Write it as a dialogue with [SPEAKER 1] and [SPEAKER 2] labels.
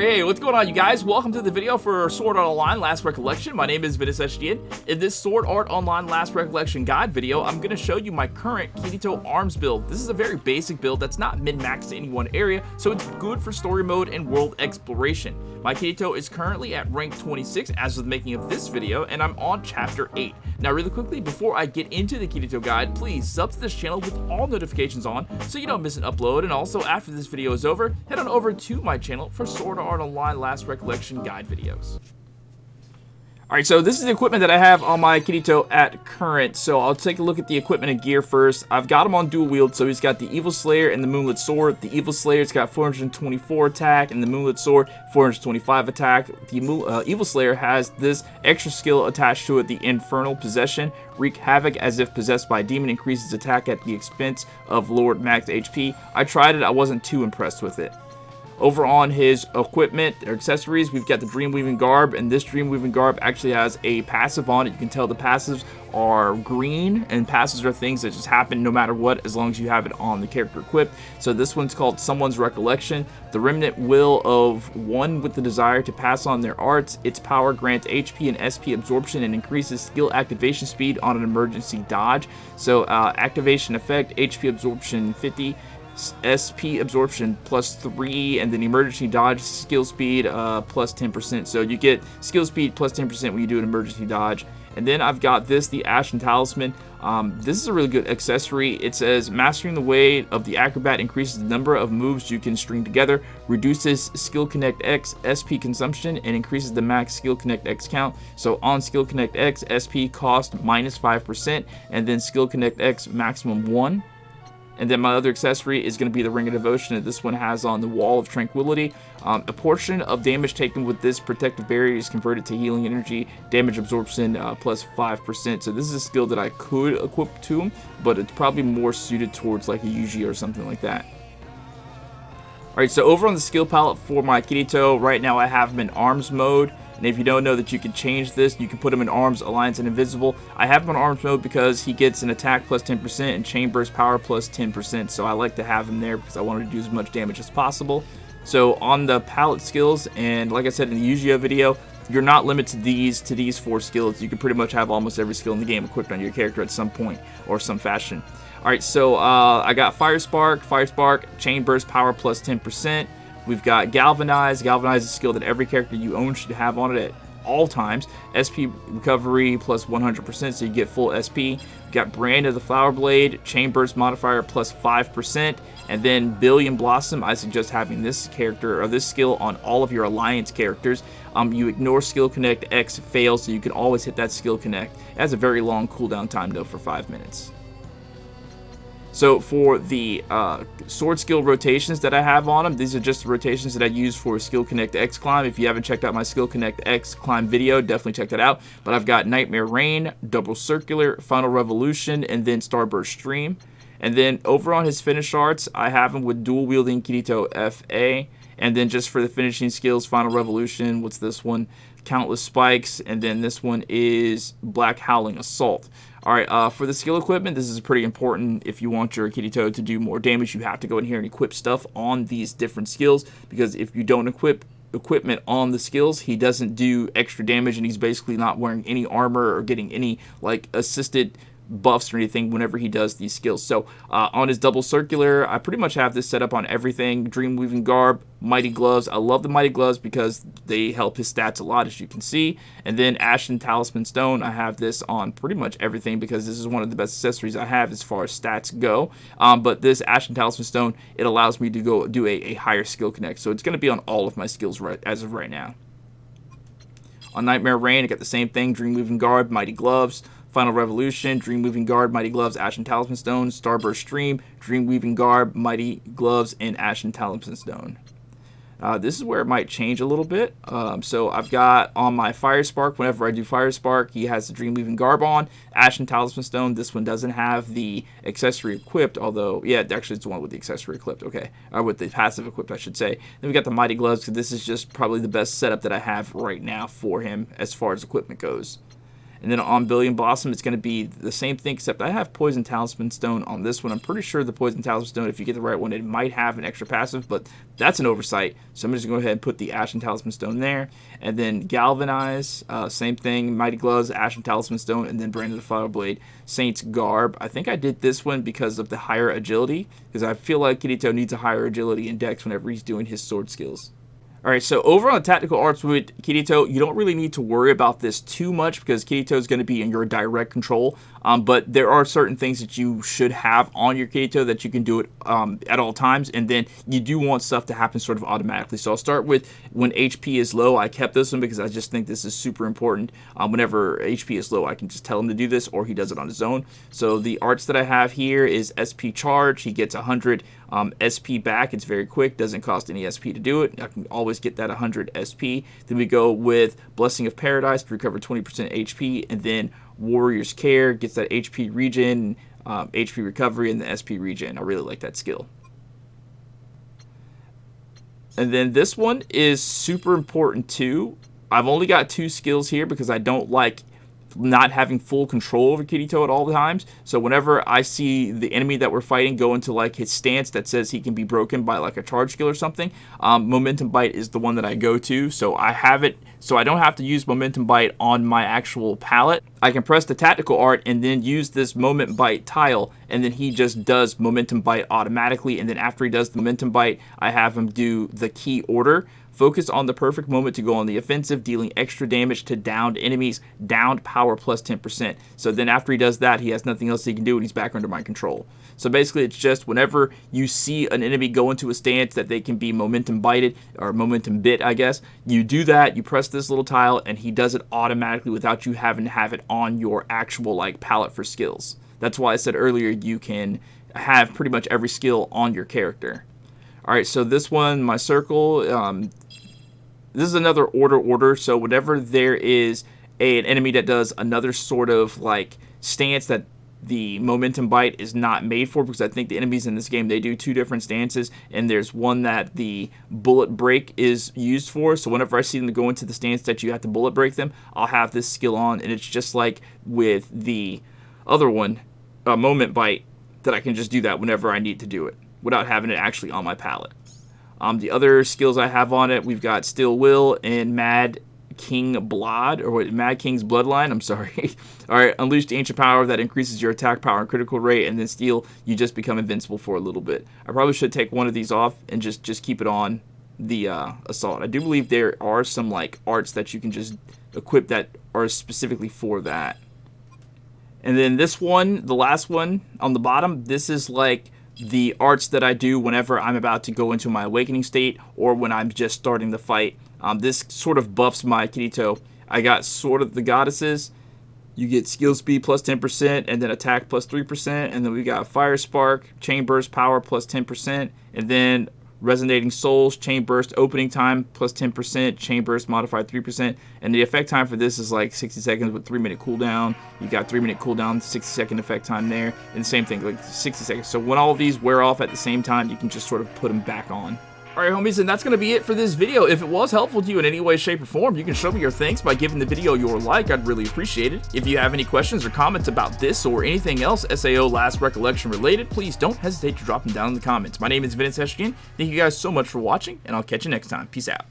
[SPEAKER 1] Hey, what's going on, you guys? Welcome to the video for Sword Art Online Last Recollection. My name is Ventus. In this Sword Art Online Last Recollection guide video, I'm going to show you my current Kirito arms build. This is a very basic build that's not min-maxed to any one area, so it's good for story mode and world exploration. My Kirito is currently at rank 26 as of the making of this video, and I'm on chapter 8. Now really quickly, before I get into the Kirito guide, please sub to this channel with all notifications on so you don't miss an upload, and also after this video is over, head on over to my channel for Sword Art Online Last Recollection guide videos. Alright, so this is the equipment that I have on my Kirito at current. So I'll take a look at the equipment and gear first. I've got him on dual wield, so he's got the Evil Slayer and the Moonlit Sword. The Evil Slayer's got 424 attack, and the Moonlit Sword 425 attack. The Evil Slayer has this extra skill attached to it, the Infernal Possession. Wreak havoc as if possessed by a demon, increases attack at the expense of lowered max HP. I tried it, I wasn't too impressed with it. Over on his equipment or accessories, we've got the Dreamweaving Garb, and this Dreamweaving Garb actually has a passive on it. You can tell the passives are green, and passives are things that just happen no matter what, as long as you have it on the character equipped. So this one's called Someone's Recollection. The Remnant Will of one with the desire to pass on their arts. Its power grants HP and SP absorption and increases skill activation speed on an emergency dodge. So activation effect, HP absorption 50. SP absorption plus 3, and then emergency dodge skill speed plus 10%. So you get skill speed plus 10% when you do an emergency dodge. And then I've got this, the Ashen Talisman. This is a really good accessory. It says mastering the way of the acrobat increases the number of moves you can string together, reduces Skill Connect X SP consumption, and increases the max Skill Connect X count. So on Skill Connect X, SP cost minus 5%, and then Skill Connect X maximum 1. And then my other accessory is going to be the Ring of Devotion, and this one has on the Wall of Tranquility. A portion of damage taken with this protective barrier is converted to healing energy, damage absorption plus 5%. So this is a skill that I could equip to him, but it's probably more suited towards like a Yuji or something like that. Alright, so over on the skill palette for my Kirito, right now I have him in arms mode. And if you don't know that you can change this, you can put him in arms, alliance, and invisible. I have him on arms mode because he gets an attack plus 10% and chain burst power plus 10%. So I like to have him there because I wanted to do as much damage as possible. So on the palette skills, and like I said in the Yu-Gi-Oh video, you're not limited to these 4 skills. You can pretty much have almost every skill in the game equipped on your character at some point or some fashion. Alright, so I got Fire Spark, chain burst power plus 10%. We've got Galvanize. Galvanize is a skill that every character you own should have on it at all times. SP recovery plus 100%, so you get full SP. We've got Brand of the Flower Blade, Chain Burst modifier plus 5%, and then Billion Blossom. I suggest having this character or this skill on all of your alliance characters. You ignore Skill Connect X fails, so you can always hit that Skill Connect. It has a very long cooldown time though, for 5 minutes. So for the sword skill rotations that I have on them, these are just the rotations that I use for Skill Connect X climb. If you haven't checked out my Skill Connect X climb video, definitely check that out. But I've got Nightmare Rain, Double Circular, Final Revolution, and then Starburst Stream. And then over on his finish arts, I have him with dual wielding Kirito FA. And then just for the finishing skills, Final Revolution, what's this one? Countless Spikes, and then this one is Black Howling Assault. Alright, for the skill equipment, this is pretty important. If you want your Kirito to do more damage, you have to go in here and equip stuff on these different skills, because if you don't equip equipment on the skills, he doesn't do extra damage, and he's basically not wearing any armor or getting any like assisted buffs or anything whenever he does these skills. So on his Double Circular, I pretty much have this set up on everything. Dreamweaving Garb, Mighty Gloves. I love the Mighty Gloves because they help his stats a lot, as you can see. And then Ashen Talisman Stone, I have this on pretty much everything because this is one of the best accessories I have as far as stats go. But this Ashen Talisman Stone, it allows me to go do a higher skill connect. So it's going to be on all of my skills as of right now. On Nightmare Rain, I got the same thing. Dreamweaving Garb, Mighty Gloves, Final Revolution, Dreamweaving Garb, Mighty Gloves, Ashen Talisman Stone, Starburst Stream, Dreamweaving Garb, Mighty Gloves, and Ashen Talisman Stone. This is where it might change a little bit. So I've got on my Fire Spark, whenever I do Fire Spark, he has the Dreamweaving Garb on. Ashen Talisman Stone, this one doesn't have the accessory equipped, although, yeah, actually it's the one with the accessory equipped, okay. Or with the passive equipped, I should say. Then we got the Mighty Gloves, because this is just probably the best setup that I have right now for him as far as equipment goes. And then on Billion Blossom, it's going to be the same thing, except I have Poison Talisman Stone on this one. I'm pretty sure the Poison Talisman Stone, if you get the right one, it might have an extra passive, but that's an oversight. So I'm just going to go ahead and put the Ashen Talisman Stone there. And then Galvanize, same thing, Mighty Gloves, Ashen Talisman Stone, and then Brand of the Fire Blade, Saint's Garb. I think I did this one because of the higher agility, because I feel like Kirito needs a higher agility index whenever he's doing his sword skills. Alright, so over on the tactical arts with Kirito, you don't really need to worry about this too much because Kirito is going to be in your direct control. But there are certain things that you should have on your Kirito that you can do it at all times. And then you do want stuff to happen sort of automatically. So I'll start with when HP is low. I kept this one because I just think this is super important. Whenever HP is low, I can just tell him to do this, or he does it on his own. So the arts that I have here is SP Charge. He gets 100 SP back. It's very quick, doesn't cost any SP to do it. I can always get that 100 SP. Then we go with Blessing of Paradise to recover 20% HP, and then Warrior's Care gets that HP regen, HP recovery, and the SP regen. I really like that skill. And then this one is super important too. I've only got 2 skills here because I don't like not having full control over Kirito at all times. So whenever I see the enemy that we're fighting go into like his stance that says he can be broken by like a charge skill or something, Momentum Bite is the one that I go to. So I have it, so I don't have to use Momentum Bite on my actual palette. I can press the tactical art and then use this Moment Bite tile, and then he just does Momentum Bite automatically. And then after he does the Momentum Bite, I have him do the key order. Focus on the perfect moment to go on the offensive, dealing extra damage to downed enemies, downed power plus 10%. So then after he does that, he has nothing else he can do, and he's back under my control. So basically, it's just whenever you see an enemy go into a stance that they can be momentum bited, or momentum bit, I guess, you do that, you press this little tile, and he does it automatically without you having to have it on your actual like palette for skills. That's why I said earlier you can have pretty much every skill on your character. Alright, so this one, my circle, this is another order, so whenever there is an enemy that does another sort of like stance that the momentum bite is not made for, because I think the enemies in this game, they do 2 different stances, and there's one that the bullet break is used for. So whenever I see them go into the stance that you have to bullet break them, I'll have this skill on, and it's just like with the other one, moment bite, that I can just do that whenever I need to do it without having it actually on my palette. The other skills I have on it, we've got Still Will and Mad King Blood, or what, Mad King's Bloodline, I'm sorry. Alright, Unleash the Ancient Power that increases your attack power and critical rate, and then Steel, you just become invincible for a little bit. I probably should take one of these off and just keep it on the Assault. I do believe there are some like arts that you can just equip that are specifically for that. And then this one, the last one on the bottom, this is like the arts that I do whenever I'm about to go into my awakening state or when I'm just starting the fight. This sort of buffs my Kirito. I got Sword of the Goddesses. You get skill speed plus 10% and then attack plus 3%. And then we got Fire Spark, Chain Burst power plus 10%. And then Resonating Souls, Chain Burst opening time plus 10%, Chain Burst modified 3%, and the effect time for this is like 60 seconds with 3-minute cooldown. You got 3-minute cooldown, 60-second effect time there, and the same thing, like 60 seconds. So when all of these wear off at the same time, you can just sort of put them back on. Alright homies, and that's going to be it for this video. If it was helpful to you in any way, shape, or form, you can show me your thanks by giving the video your like. I'd really appreciate it. If you have any questions or comments about this or anything else SAO Last Recollection related, please don't hesitate to drop them down in the comments. My name is Ventus. Thank you guys so much for watching, and I'll catch you next time. Peace out.